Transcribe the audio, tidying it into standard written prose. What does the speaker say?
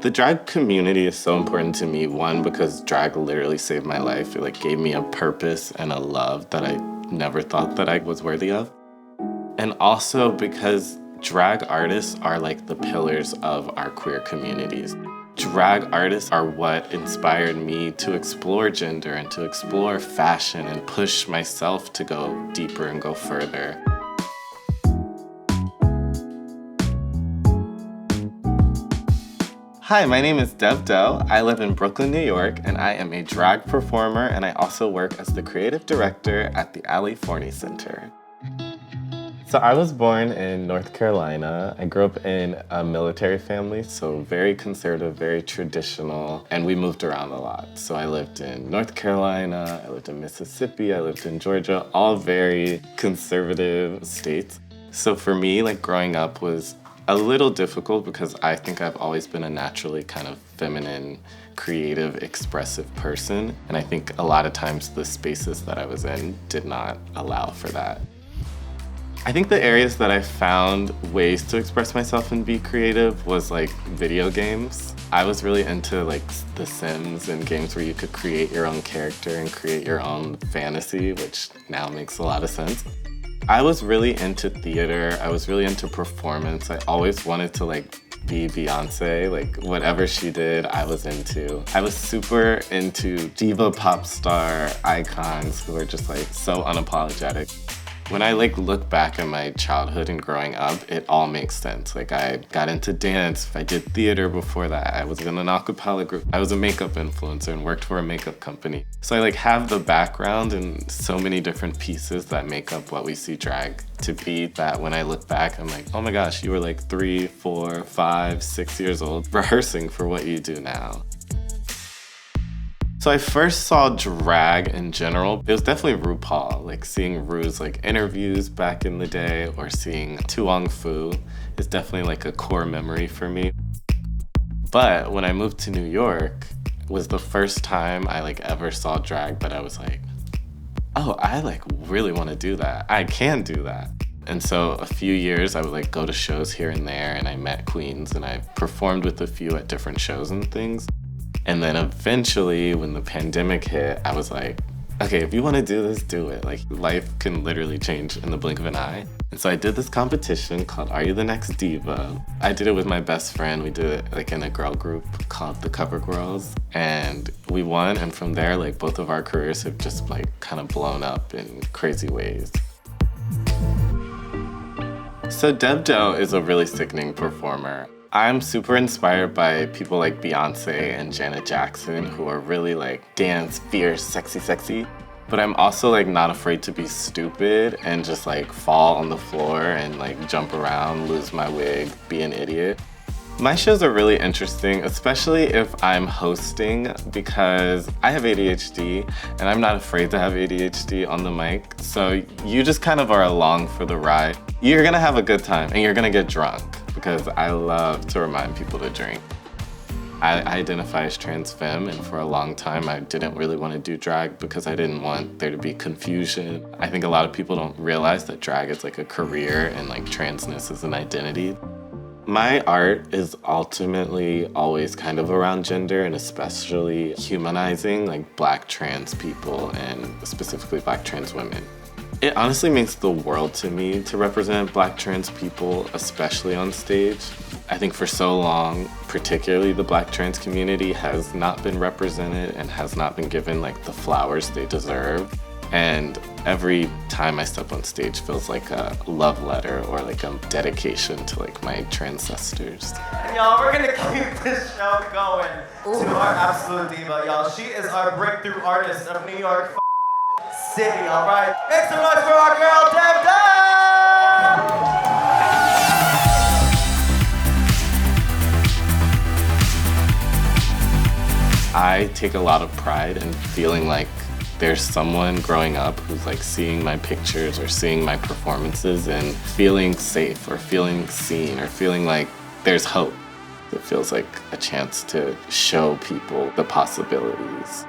The drag community is so important to me, one, because drag literally saved my life. It gave me a purpose and a love that I never thought that I was worthy of. And also because drag artists are the pillars of our queer communities. Drag artists are what inspired me to explore gender and to explore fashion and push myself to go deeper and go further. Hi, my name is Dev Doee. I live in Brooklyn, New York, and I am a drag performer, and I also work as the creative director at the Ali Forney Center. So I was born in North Carolina. I grew up in a military family, so very conservative, very traditional, and we moved around a lot. So I lived in North Carolina, I lived in Mississippi, I lived in Georgia, all very conservative states. So for me, growing up was a little difficult because I think I've always been a naturally kind of feminine, creative, expressive person. And I think a lot of times the spaces that I was in did not allow for that. I think the areas that I found ways to express myself and be creative was video games. I was really into The Sims and games where you could create your own character and create your own fantasy, which now makes a lot of sense. I was really into theater. I was really into performance. I always wanted to be Beyonce. Whatever she did, I was into. I was super into diva pop star icons who are just so unapologetic. When I look back at my childhood and growing up, it all makes sense. I got into dance, I did theater before that, I was in an a cappella group, I was a makeup influencer and worked for a makeup company. So I have the background and so many different pieces that make up what we see drag to be, that when I look back, I'm oh my gosh, you were 3, 4, 5, 6 years old rehearsing for what you do now. So I first saw drag in general. It was definitely RuPaul, seeing Ru's interviews back in the day, or seeing Tuong Fu is definitely a core memory for me. But when I moved to New York, was the first time I ever saw drag, but I was oh, I really want to do that. I can do that. And so a few years I would go to shows here and there, and I met queens and I performed with a few at different shows and things. And then eventually, when the pandemic hit, I was okay, if you want to do this, do it. Life can literally change in the blink of an eye. And so I did this competition called Are You the Next Diva? I did it with my best friend. We did it in a girl group called the Cover Girls. And we won, and from there, both of our careers have just kind of blown up in crazy ways. So Dev Doee is a really sickening performer. I'm super inspired by people like Beyonce and Janet Jackson, who are really dance, fierce, sexy. But I'm also not afraid to be stupid and just fall on the floor and jump around, lose my wig, be an idiot. My shows are really interesting, especially if I'm hosting, because I have ADHD and I'm not afraid to have ADHD on the mic. So you just kind of are along for the ride. You're gonna have a good time and you're gonna get drunk, because I love to remind people to drink. I identify as trans femme, and for a long time I didn't really want to do drag because I didn't want there to be confusion. I think a lot of people don't realize that drag is a career and transness is an identity. My art is ultimately always kind of around gender, and especially humanizing Black trans people, and specifically Black trans women. It honestly means the world to me to represent Black trans people, especially on stage. I think for so long, particularly the Black trans community has not been represented and has not been given the flowers they deserve. And every time I step on stage feels like a love letter or a dedication to my transcestors. And y'all, we're gonna keep this show going to our absolute diva, y'all. She is our breakthrough artist of New York City, all right? Make some noise for our girl, Dev Doee! I take a lot of pride in feeling there's someone growing up who's seeing my pictures or seeing my performances and feeling safe or feeling seen or feeling there's hope. It feels like a chance to show people the possibilities.